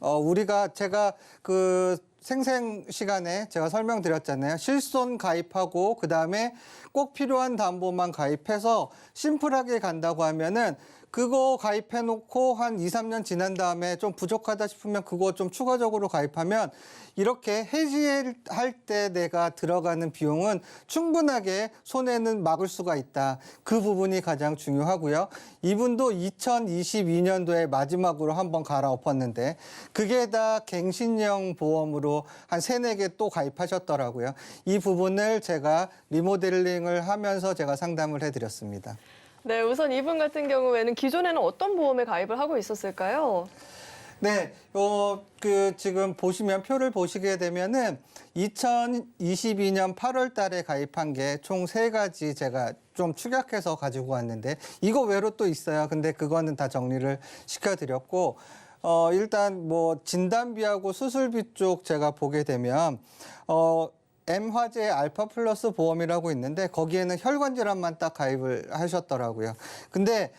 제가 그 생생 시간에 제가 설명드렸잖아요. 실손 가입하고 그다음에 꼭 필요한 담보만 가입해서 심플하게 간다고 하면은 그거 가입해놓고 한 2, 3년 지난 다음에 좀 부족하다 싶으면 그거 좀 추가적으로 가입하면 이렇게 해지할 때 내가 들어가는 비용은 충분하게 손해는 막을 수가 있다. 그 부분이 가장 중요하고요. 이분도 2022년도에 마지막으로 한번 갈아엎었는데 그게 다 갱신형 보험으로 한 3, 4개 또 가입하셨더라고요. 이 부분을 제가 리모델링을 하면서 제가 상담을 해드렸습니다. 네, 우선 이분 같은 경우에는 기존에는 어떤 보험에 가입을 하고 있었을까요? 네, 지금 보시면 표를 보시게 되면은 2022년 8월 달에 가입한 게 총 3가지 제가 좀 축약해서 가지고 왔는데 이거 외로 또 있어요. 근데 그거는 다 정리를 시켜드렸고, 일단 뭐 진단비하고 수술비 쪽 제가 보게 되면, M화재 알파 플러스 보험이라고 있는데 거기에는 혈관 질환만 딱 가입을 하셨더라고요. 근데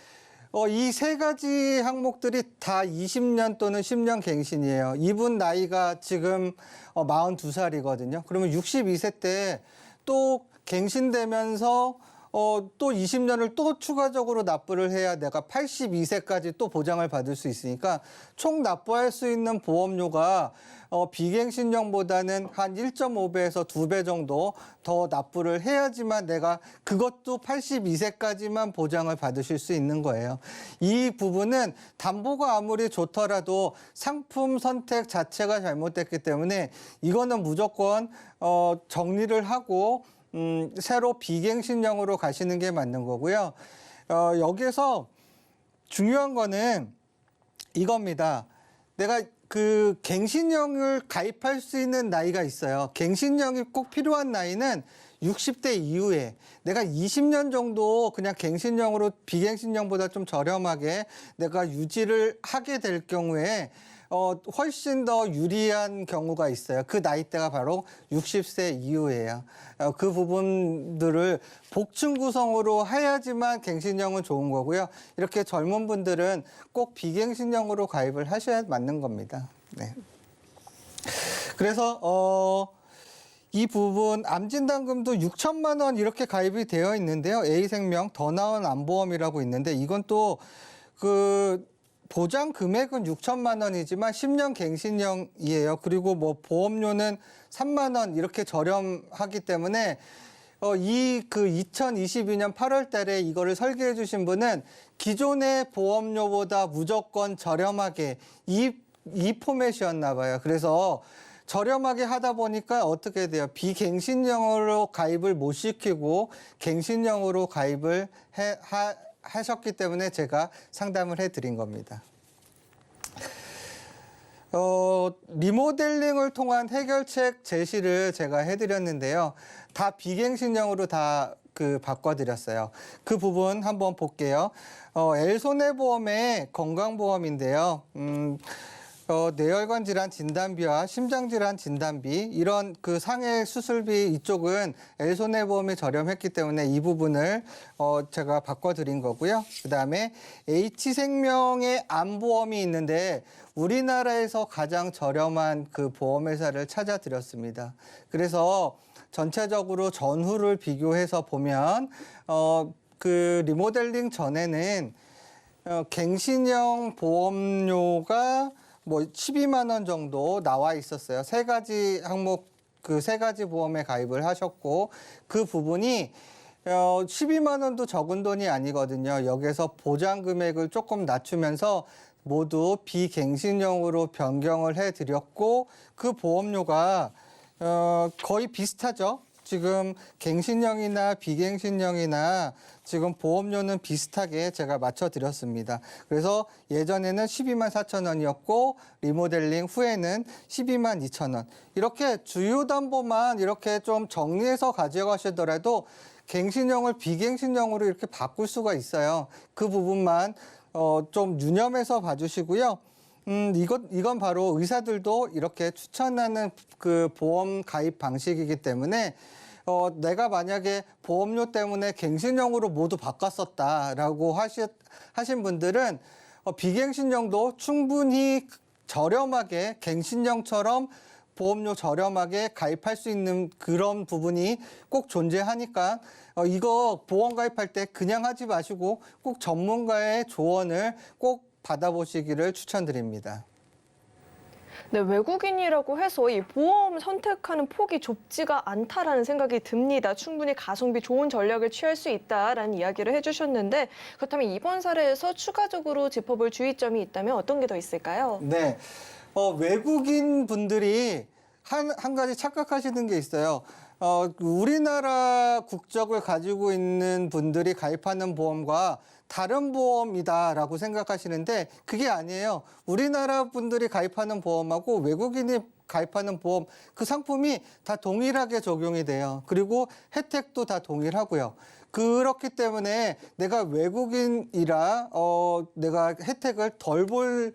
이 3가지 항목들이 다 20년 또는 10년 갱신이에요. 이분 나이가 지금 42살이거든요. 그러면 62세 때 또 갱신되면서 또 20년을 또 추가적으로 납부를 해야 내가 82세까지 또 보장을 받을 수 있으니까 총 납부할 수 있는 보험료가 비갱신형보다는 한 1.5배에서 2배 정도 더 납부를 해야지만 내가 그것도 82세까지만 보장을 받으실 수 있는 거예요. 이 부분은 담보가 아무리 좋더라도 상품 선택 자체가 잘못됐기 때문에 이거는 무조건 정리를 하고 새로 비갱신형으로 가시는 게 맞는 거고요. 여기에서 중요한 거는 이겁니다. 내가 그 갱신형을 가입할 수 있는 나이가 있어요. 갱신형이 꼭 필요한 나이는 60대 이후에 내가 20년 정도 그냥 갱신형으로 비갱신형보다 좀 저렴하게 내가 유지를 하게 될 경우에 훨씬 더 유리한 경우가 있어요. 그 나이대가 바로 60세 이후예요. 그 부분들을 복층 구성으로 해야지만 갱신형은 좋은 거고요. 이렇게 젊은 분들은 꼭 비갱신형으로 가입을 하셔야 맞는 겁니다. 네. 그래서 이 부분 암진단금도 6천만 원 이렇게 가입이 되어 있는데요. A생명 더 나은 암보험이라고 있는데 이건 또 보장 금액은 6천만 원이지만 10년 갱신형이에요. 그리고 뭐 보험료는 3만 원 이렇게 저렴하기 때문에 2022년 8월 달에 이거를 설계해 주신 분은 기존의 보험료보다 무조건 저렴하게 이 포맷이었나 봐요. 그래서 저렴하게 하다 보니까 어떻게 돼요? 비갱신형으로 가입을 못 시키고 갱신형으로 가입을 하셨기 때문에 제가 상담을 해드린 겁니다. 리모델링을 통한 해결책 제시를 제가 해드렸는데요. 다 비갱신형으로 다 바꿔드렸어요. 그 부분 한번 볼게요. L손해보험의 건강보험인데요. 뇌혈관 질환 진단비와 심장질환 진단비 이런 그 상해 수술비 이쪽은 L손해보험이 저렴했기 때문에 이 부분을 제가 바꿔드린 거고요. 그다음에 H생명의 암보험이 있는데 우리나라에서 가장 저렴한 그 보험회사를 찾아드렸습니다. 그래서 전체적으로 전후를 비교해서 보면 그 리모델링 전에는 갱신형 보험료가 뭐 12만 원 정도 나와 있었어요. 3가지 항목 그 3가지 보험에 가입을 하셨고 그 부분이 12만 원도 적은 돈이 아니거든요. 여기서 보장 금액을 조금 낮추면서 모두 비갱신형으로 변경을 해드렸고 그 보험료가 거의 비슷하죠. 지금 갱신형이나 비갱신형이나 지금 보험료는 비슷하게 제가 맞춰드렸습니다. 그래서 예전에는 12만 4천 원이었고 리모델링 후에는 12만 2천 원. 이렇게 주요 담보만 이렇게 좀 정리해서 가져가시더라도 갱신형을 비갱신형으로 이렇게 바꿀 수가 있어요. 그 부분만 좀 유념해서 봐주시고요. 이건 바로 의사들도 이렇게 추천하는 그 보험 가입 방식이기 때문에 내가 만약에 보험료 때문에 갱신형으로 모두 바꿨었다라고 하신 분들은 비갱신형도 충분히 저렴하게 갱신형처럼 보험료 저렴하게 가입할 수 있는 그런 부분이 꼭 존재하니까 이거 보험 가입할 때 그냥 하지 마시고 꼭 전문가의 조언을 꼭 받아보시기를 추천드립니다. 네, 외국인이라고 해서 이 보험 선택하는 폭이 좁지가 않다라는 생각이 듭니다. 충분히 가성비 좋은 전략을 취할 수 있다라는 이야기를 해주셨는데 그렇다면 이번 사례에서 추가적으로 짚어볼 주의점이 있다면 어떤 게 더 있을까요? 네, 외국인 분들이 한 가지 착각하시는 게 있어요. 우리나라 국적을 가지고 있는 분들이 가입하는 보험과 다른 보험이다라고 생각하시는데 그게 아니에요. 우리나라 분들이 가입하는 보험하고 외국인이 가입하는 보험 그 상품이 다 동일하게 적용이 돼요. 그리고 혜택도 다 동일하고요. 그렇기 때문에 내가 외국인이라 내가 혜택을 덜 볼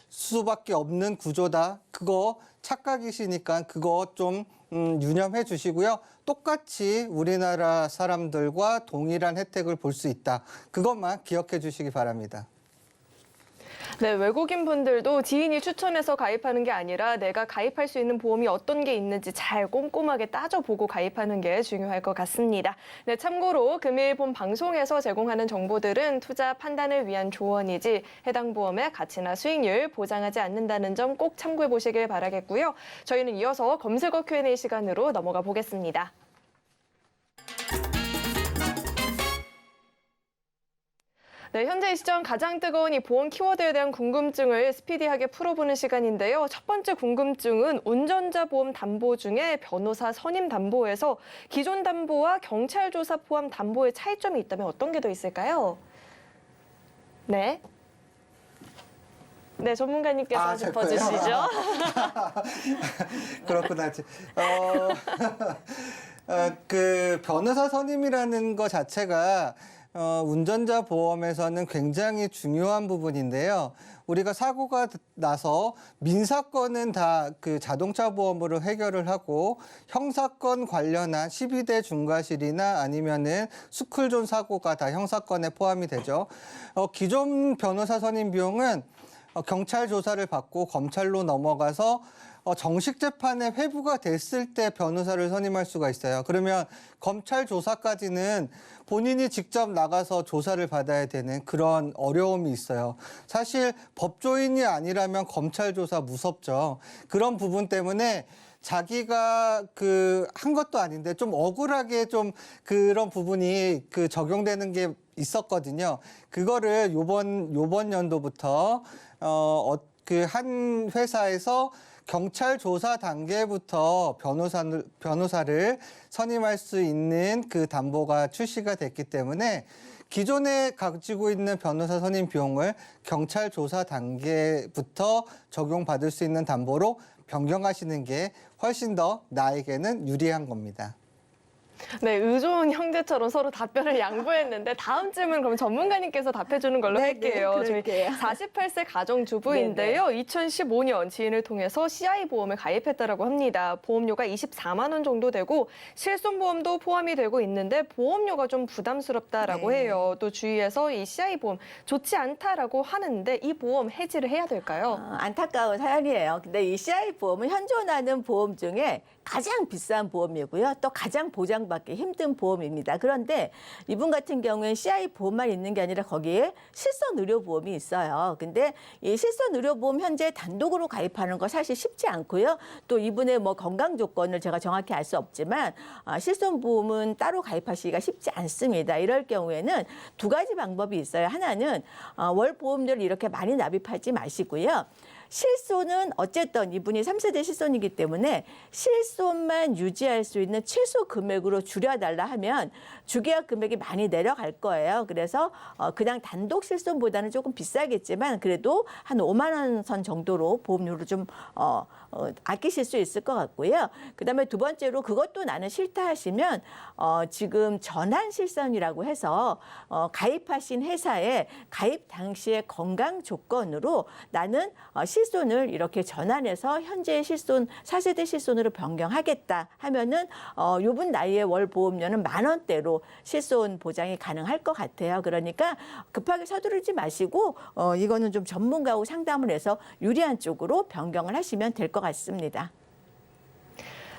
수밖에 없는 구조다. 그거 착각이시니까 그거 좀 유념해 주시고요. 똑같이 우리나라 사람들과 동일한 혜택을 볼 수 있다. 그것만 기억해 주시기 바랍니다. 네, 외국인 분들도 지인이 추천해서 가입하는 게 아니라 내가 가입할 수 있는 보험이 어떤 게 있는지 잘 꼼꼼하게 따져보고 가입하는 게 중요할 것 같습니다. 네, 참고로 금일 본 방송에서 제공하는 정보들은 투자 판단을 위한 조언이지 해당 보험의 가치나 수익률 보장하지 않는다는 점 꼭 참고해 보시길 바라겠고요. 저희는 이어서 검색어 Q&A 시간으로 넘어가 보겠습니다. 네, 현재 이 시점 가장 뜨거운 이 보험 키워드에 대한 궁금증을 스피디하게 풀어보는 시간인데요. 첫 번째 궁금증은 운전자 보험 담보 중에 변호사 선임 담보에서 기존 담보와 경찰 조사 포함 담보의 차이점이 있다면 어떤 게 더 있을까요? 네. 네, 전문가님께서 짚어주시죠. 그렇구나. 그 변호사 선임이라는 것 자체가 운전자 보험에서는 굉장히 중요한 부분인데요. 우리가 사고가 나서 민사건은 다 그 자동차 보험으로 해결을 하고 형사건 관련한 12대 중과실이나 아니면은 스쿨존 사고가 다 형사건에 포함이 되죠. 기존 변호사 선임 비용은 경찰 조사를 받고 검찰로 넘어가서 정식 재판에 회부가 됐을 때 변호사를 선임할 수가 있어요. 그러면 검찰 조사까지는 본인이 직접 나가서 조사를 받아야 되는 그런 어려움이 있어요. 사실 법조인이 아니라면 검찰 조사 무섭죠. 그런 부분 때문에 자기가 한 것도 아닌데 좀 억울하게 좀 그런 부분이 적용되는 게 있었거든요. 그거를 요번 연도부터 한 회사에서 경찰 조사 단계부터 변호사를 선임할 수 있는 그 담보가 출시가 됐기 때문에 기존에 가지고 있는 변호사 선임 비용을 경찰 조사 단계부터 적용받을 수 있는 담보로 변경하시는 게 훨씬 더 나에게는 유리한 겁니다. 네, 의좋은 형제처럼 서로 답변을 양보했는데 다음 질문 그럼 전문가님께서 답해주는 걸로 할게요. 저희 48세 가정주부인데요. 2015년 지인을 통해서 CI 보험을 가입했다라고 합니다. 보험료가 24만 원 정도 되고 실손보험도 포함이 되고 있는데 보험료가 좀 부담스럽다라고 해요. 또 주위에서 이 CI 보험 좋지 않다라고 하는데 이 보험 해지를 해야 될까요? 안타까운 사연이에요. 근데 이 CI 보험은 현존하는 보험 중에 가장 비싼 보험이고요. 또 가장 보장받기 힘든 보험입니다. 그런데 이분 같은 경우에 CI 보험만 있는 게 아니라 거기에 실손 의료 보험이 있어요. 근데 이 실손 의료 보험 현재 단독으로 가입하는 거 사실 쉽지 않고요. 또 이분의 건강 조건을 제가 정확히 알 수 없지만 실손 보험은 따로 가입하시기가 쉽지 않습니다. 이럴 경우에는 두 가지 방법이 있어요. 하나는 월 보험료를 이렇게 많이 납입하지 마시고요. 실손은 어쨌든 이분이 3세대 실손이기 때문에 실손만 유지할 수 있는 최소 금액으로 줄여달라 하면 주계약 금액이 많이 내려갈 거예요. 그래서 그냥 단독 실손보다는 조금 비싸겠지만 그래도 한 5만 원 선 정도로 보험료를 좀 아끼실 수 있을 것 같고요. 그다음에 두 번째로 그것도 나는 싫다 하시면 지금 전환 실손이라고 해서 가입하신 회사에 가입 당시의 건강 조건으로 나는 실손을 이렇게 전환해서 현재의 실손 4세대 실손으로 변경하겠다 하면은 요번 나이에 월 보험료는 10,000원대로 실손 보장이 가능할 것 같아요. 그러니까 급하게 서두르지 마시고 이거는 좀 전문가하고 상담을 해서 유리한 쪽으로 변경을 하시면 될 것 같습니다.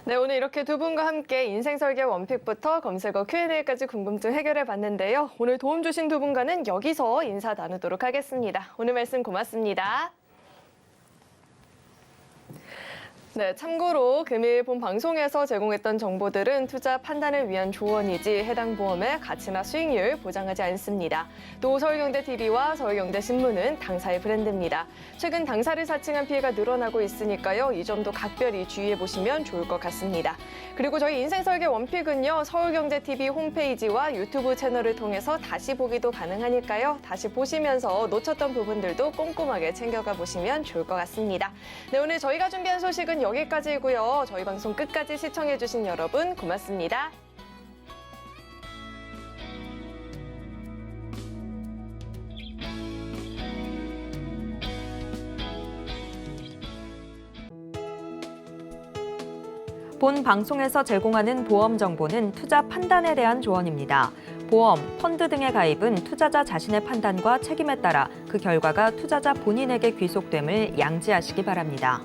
네, 오늘 이렇게 두 분과 함께 인생설계 원픽부터 검색어 Q&A까지 궁금증 해결해 봤는데요. 오늘 도움 주신 두 분과는 여기서 인사 나누도록 하겠습니다. 오늘 말씀 고맙습니다. 네, 참고로 금일 본 방송에서 제공했던 정보들은 투자 판단을 위한 조언이지 해당 보험의 가치나 수익률 보장하지 않습니다. 또 서울경제TV와 서울경제신문은 당사의 브랜드입니다. 최근 당사를 사칭한 피해가 늘어나고 있으니까요. 이 점도 각별히 주의해 보시면 좋을 것 같습니다. 그리고 저희 인생설계 원픽은요. 서울경제TV 홈페이지와 유튜브 채널을 통해서 다시 보기도 가능하니까요. 다시 보시면서 놓쳤던 부분들도 꼼꼼하게 챙겨가 보시면 좋을 것 같습니다. 네, 오늘 저희가 준비한 소식은 여기까지이고요. 저희 방송 끝까지 시청해주신 여러분 고맙습니다. 본 방송에서 제공하는 보험 정보는 투자 판단에 대한 조언입니다. 보험, 펀드 등의 가입은 투자자 자신의 판단과 책임에 따라 그 결과가 투자자 본인에게 귀속됨을 양지하시기 바랍니다.